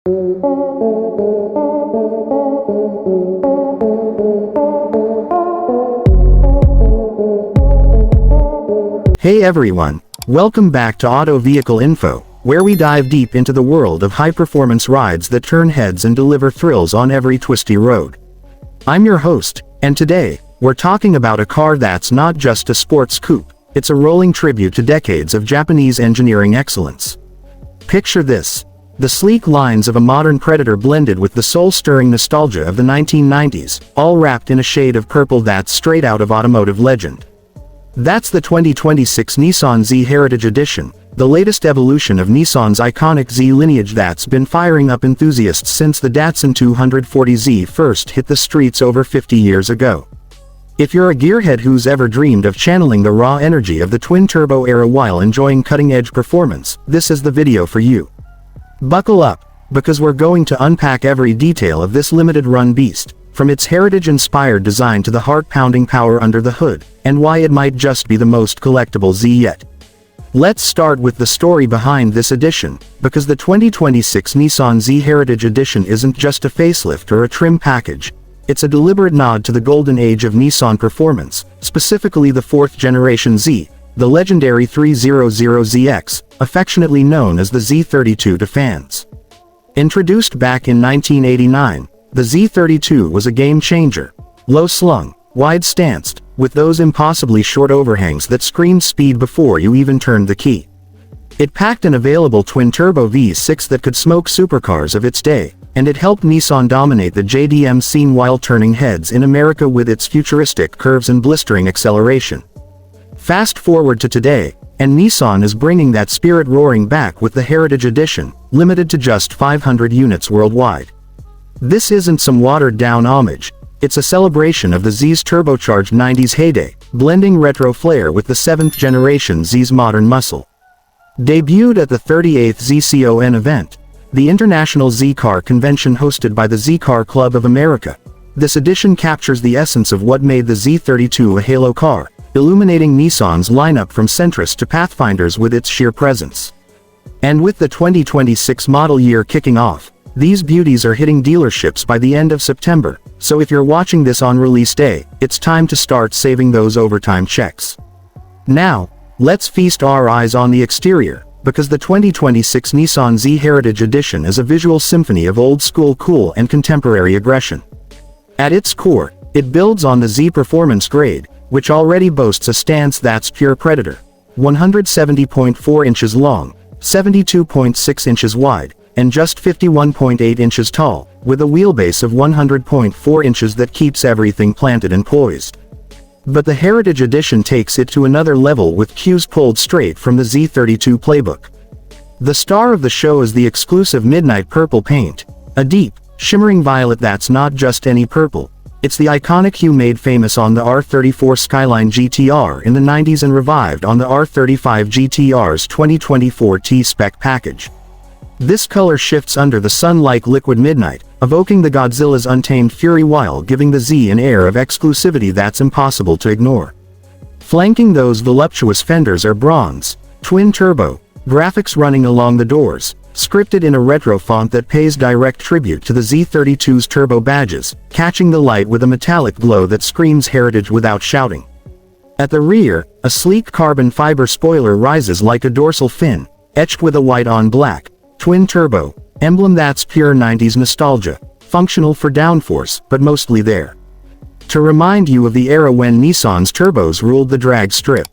Hey everyone, welcome back to Auto Vehicle Info, where we dive deep into the world of high-performance rides that turn heads and deliver thrills on every twisty road. I'm your host, and today, we're talking about a car that's not just a sports coupe, it's a rolling tribute to decades of Japanese engineering excellence. Picture this: the sleek lines of a modern Predator blended with the soul-stirring nostalgia of the 1990s, all wrapped in a shade of purple that's straight out of automotive legend. That's the 2026 Nissan Z Heritage Edition, the latest evolution of Nissan's iconic Z lineage that's been firing up enthusiasts since the Datsun 240Z first hit the streets over 50 years ago. If you're a gearhead who's ever dreamed of channeling the raw energy of the twin-turbo era while enjoying cutting-edge performance, this is the video for you. Buckle up, because we're going to unpack every detail of this limited-run beast, from its heritage-inspired design to the heart-pounding power under the hood, and why it might just be the most collectible Z yet. Let's start with the story behind this edition, because the 2026 Nissan Z Heritage Edition isn't just a facelift or a trim package. It's a deliberate nod to the golden age of Nissan performance, specifically the fourth-generation Z, the legendary 300ZX, affectionately known as the Z32 to fans. Introduced back in 1989, the Z32 was a game-changer. Low-slung, wide-stanced, with those impossibly short overhangs that screamed speed before you even turned the key. It packed an available twin-turbo V6 that could smoke supercars of its day, and it helped Nissan dominate the JDM scene while turning heads in America with its futuristic curves and blistering acceleration. Fast forward to today, and Nissan is bringing that spirit roaring back with the Heritage Edition, limited to just 500 units worldwide. This isn't some watered-down homage, it's a celebration of the Z's turbocharged 90s heyday, blending retro flair with the 7th-generation Z's modern muscle. Debuted at the 38th ZCON event, the International Z Car Convention hosted by the Z Car Club of America, this edition captures the essence of what made the Z32 a halo car, illuminating Nissan's lineup from Sentras to Pathfinders with its sheer presence. And with the 2026 model year kicking off, these beauties are hitting dealerships by the end of September, so if you're watching this on release day, it's time to start saving those overtime checks. Now, let's feast our eyes on the exterior, because the 2026 Nissan Z Heritage Edition is a visual symphony of old-school cool and contemporary aggression. At its core, it builds on the Z Performance grade, which already boasts a stance that's pure Predator, 170.4 inches long, 72.6 inches wide, and just 51.8 inches tall, with a wheelbase of 100.4 inches that keeps everything planted and poised. But the Heritage Edition takes it to another level with cues pulled straight from the Z32 playbook. The star of the show is the exclusive Midnight Purple paint, a deep, shimmering violet that's not just any purple. It's the iconic hue made famous on the R34 Skyline GTR in the 90s and revived on the R35 GTR's 2024 T-Spec package. This color shifts under the sun like liquid midnight, evoking the Godzilla's untamed fury while giving the Z an air of exclusivity that's impossible to ignore. Flanking those voluptuous fenders are bronze, twin-turbo, graphics running along the doors, scripted in a retro font that pays direct tribute to the Z32's turbo badges, catching the light with a metallic glow that screams heritage without shouting. At the rear, a sleek carbon fiber spoiler rises like a dorsal fin, etched with a white-on-black, twin-turbo, emblem that's pure 90s nostalgia, functional for downforce, but mostly there to remind you of the era when Nissan's turbos ruled the drag strip.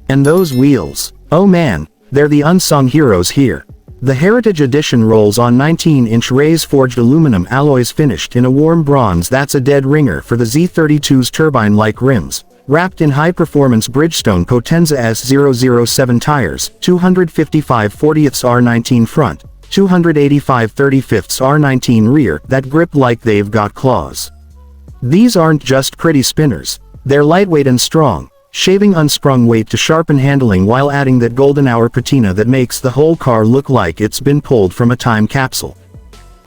And those wheels, oh man, they're the unsung heroes here. The Heritage Edition rolls on 19-inch raise-forged aluminum alloys finished in a warm bronze that's a dead ringer for the Z32's turbine-like rims, wrapped in high-performance Bridgestone Potenza S007 tires, 255/40 R19 front, 285/35 R19 rear that grip like they've got claws. These aren't just pretty spinners, they're lightweight and strong, shaving unsprung weight to sharpen handling while adding that golden hour patina that makes the whole car look like it's been pulled from a time capsule.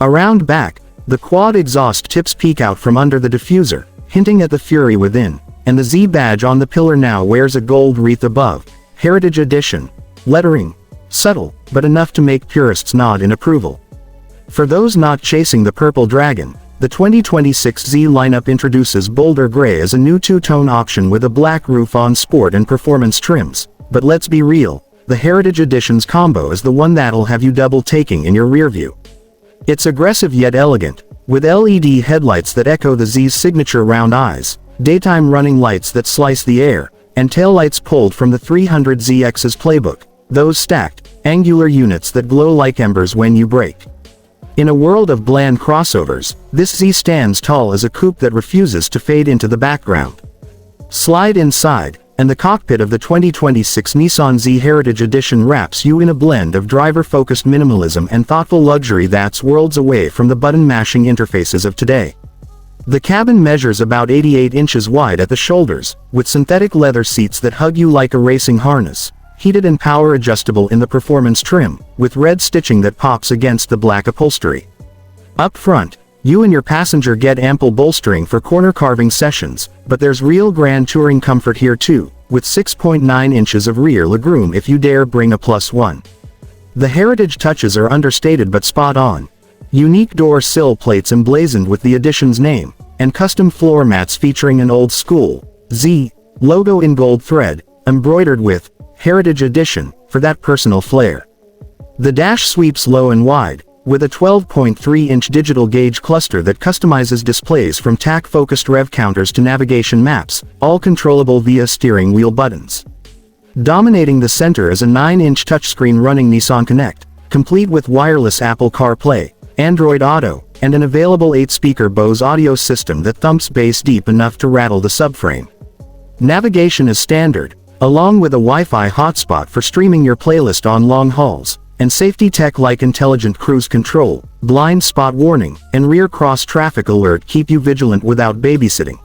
Around back, the quad exhaust tips peek out from under the diffuser, hinting at the fury within, and the Z badge on the pillar now wears a gold wreath above, Heritage Edition, lettering, subtle, but enough to make purists nod in approval. For those not chasing the purple dragon, the 2026 Z lineup introduces Boulder Gray as a new two-tone option with a black roof on sport and performance trims. But let's be real, the Heritage Edition's combo is the one that'll have you double-taking in your rearview. It's aggressive yet elegant, with LED headlights that echo the Z's signature round eyes, daytime running lights that slice the air, and taillights pulled from the 300ZX's playbook, those stacked, angular units that glow like embers when you brake. In a world of bland crossovers, this Z stands tall as a coupe that refuses to fade into the background. Slide inside, and the cockpit of the 2026 Nissan Z Heritage Edition wraps you in a blend of driver-focused minimalism and thoughtful luxury that's worlds away from the button-mashing interfaces of today. The cabin measures about 88 inches wide at the shoulders, with synthetic leather seats that hug you like a racing harness, heated and power adjustable in the performance trim, with red stitching that pops against the black upholstery. Up front, you and your passenger get ample bolstering for corner carving sessions, but there's real grand touring comfort here too, with 6.9 inches of rear legroom if you dare bring a +1. The Heritage touches are understated but spot on. Unique door sill plates emblazoned with the Edition's name, and custom floor mats featuring an old-school Z logo in gold thread, embroidered with Heritage Edition, for that personal flair. The dash sweeps low and wide, with a 12.3-inch digital gauge cluster that customizes displays from tach-focused rev counters to navigation maps, all controllable via steering wheel buttons. Dominating the center is a 9-inch touchscreen running Nissan Connect, complete with wireless Apple CarPlay, Android Auto, and an available 8-speaker Bose audio system that thumps bass deep enough to rattle the subframe. Navigation is standard, along with a Wi-Fi hotspot for streaming your playlist on long hauls, and safety tech like intelligent cruise control, blind spot warning, and rear cross traffic alert keep you vigilant without babysitting.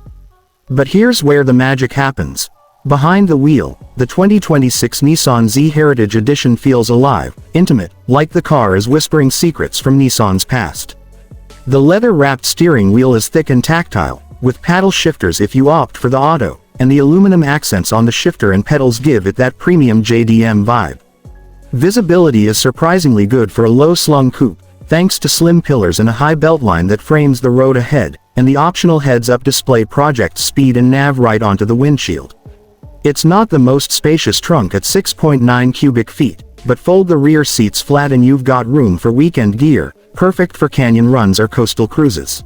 But here's where the magic happens. Behind the wheel, the 2026 Nissan Z Heritage Edition feels alive, intimate, like the car is whispering secrets from Nissan's past. The leather-wrapped steering wheel is thick and tactile, with paddle shifters if you opt for the auto, and the aluminum accents on the shifter and pedals give it that premium JDM vibe. Visibility is surprisingly good for a low-slung coupe, thanks to slim pillars and a high beltline that frames the road ahead, and the optional heads-up display projects speed and nav right onto the windshield. It's not the most spacious trunk at 6.9 cubic feet, but fold the rear seats flat and you've got room for weekend gear, perfect for canyon runs or coastal cruises.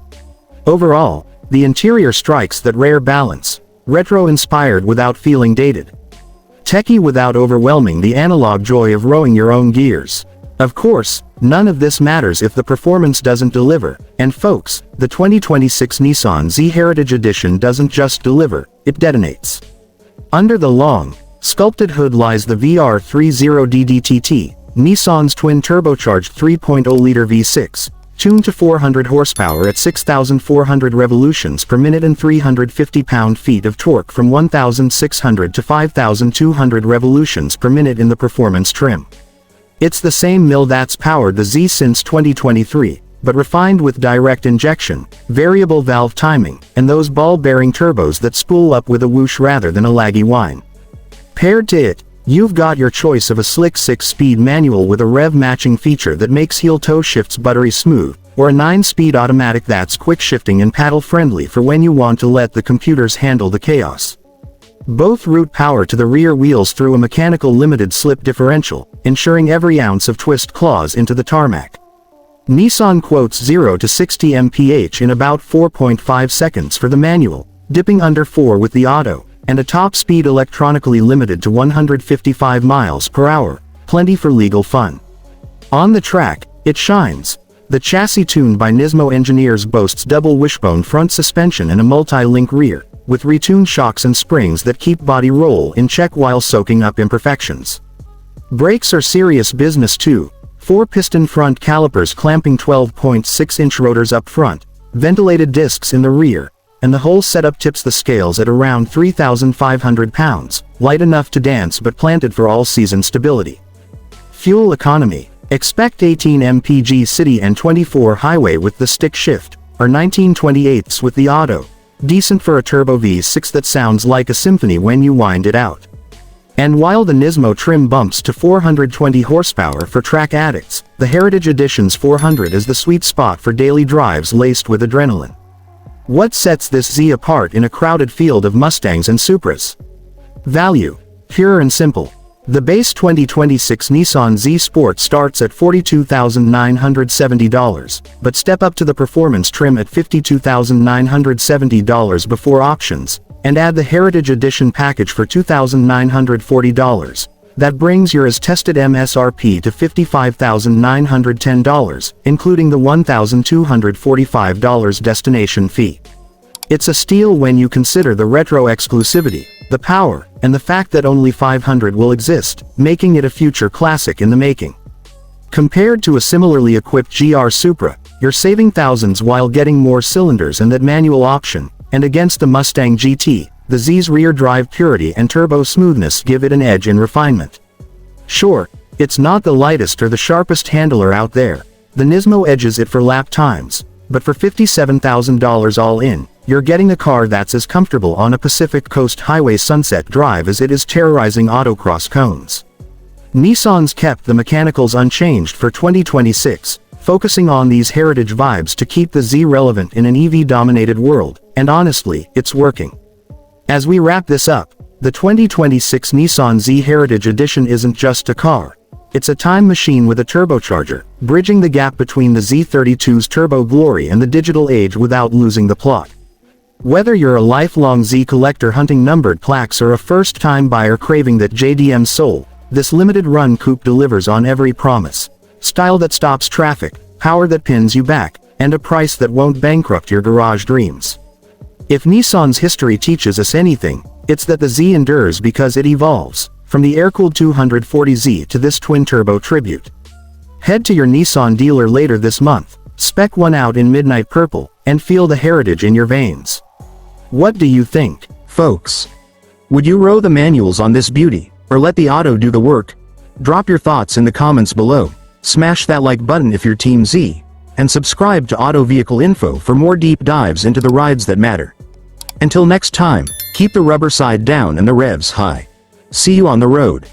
Overall, the interior strikes that rare balance, retro-inspired without feeling dated. Techy without overwhelming the analog joy of rowing your own gears. Of course, none of this matters if the performance doesn't deliver, and folks, the 2026 Nissan Z Heritage Edition doesn't just deliver, it detonates. Under the long, sculpted hood lies the VR30 DDTT, Nissan's twin-turbocharged 3.0-liter V6, tuned to 400 horsepower at 6,400 revolutions per minute and 350 pound-feet of torque from 1,600 to 5,200 revolutions per minute in the performance trim. It's the same mill that's powered the Z since 2023, but refined with direct injection, variable valve timing, and those ball-bearing turbos that spool up with a whoosh rather than a laggy whine. Paired to it, you've got your choice of a slick 6-speed manual with a rev-matching feature that makes heel-toe shifts buttery smooth, or a 9-speed automatic that's quick-shifting and paddle-friendly for when you want to let the computers handle the chaos. Both route power to the rear wheels through a mechanical limited slip differential, ensuring every ounce of twist claws into the tarmac. Nissan quotes 0 to 60 mph in about 4.5 seconds for the manual, dipping under 4 with the auto, and a top speed electronically limited to 155 miles per hour, plenty for legal fun. On the track, it shines. The chassis tuned by Nismo engineers boasts double wishbone front suspension and a multi-link rear, with retuned shocks and springs that keep body roll in check while soaking up imperfections. Brakes are serious business too. 4-piston front calipers clamping 12.6-inch rotors up front, ventilated discs in the rear, and the whole setup tips the scales at around 3,500 pounds, light enough to dance but planted for all-season stability. Fuel economy. Expect 18 mpg city and 24 highway with the stick shift, or 19/28 with the auto. Decent for a turbo V6 that sounds like a symphony when you wind it out. And while the Nismo trim bumps to 420 horsepower for track addicts, the Heritage Edition's 400 is the sweet spot for daily drives laced with adrenaline. What sets this Z apart in a crowded field of Mustangs and Supras? Value. Pure and simple. The base 2026 Nissan Z Sport starts at $42,970, but step up to the performance trim at $52,970 before options, and add the Heritage Edition package for $2,940. That brings your as-tested MSRP to $55,910, including the $1,245 destination fee. It's a steal when you consider the retro exclusivity, the power, and the fact that only 500 will exist, making it a future classic in the making. Compared to a similarly equipped GR Supra, you're saving thousands while getting more cylinders and that manual option, and against the Mustang GT, the Z's rear drive purity and turbo smoothness give it an edge in refinement. Sure, it's not the lightest or the sharpest handler out there, the Nismo edges it for lap times, but for $57,000 all in, you're getting a car that's as comfortable on a Pacific Coast Highway Sunset Drive as it is terrorizing autocross cones. Nissan's kept the mechanicals unchanged for 2026, focusing on these heritage vibes to keep the Z relevant in an EV-dominated world, and honestly, it's working. As we wrap this up, the 2026 Nissan Z Heritage Edition isn't just a car. It's a time machine with a turbocharger, bridging the gap between the Z32's turbo glory and the digital age without losing the plot. Whether you're a lifelong Z collector hunting numbered plaques or a first-time buyer craving that JDM soul, this limited-run coupe delivers on every promise. Style that stops traffic, power that pins you back, and a price that won't bankrupt your garage dreams. If Nissan's history teaches us anything, it's that the Z endures because it evolves, from the air-cooled 240Z to this twin-turbo tribute. Head to your Nissan dealer later this month, spec one out in midnight purple, and feel the heritage in your veins. What do you think, folks? Would you row the manuals on this beauty, or let the auto do the work? Drop your thoughts in the comments below, smash that like button if you're Team Z, and subscribe to Auto Vehicle Info for more deep dives into the rides that matter. Until next time, keep the rubber side down and the revs high. See you on the road.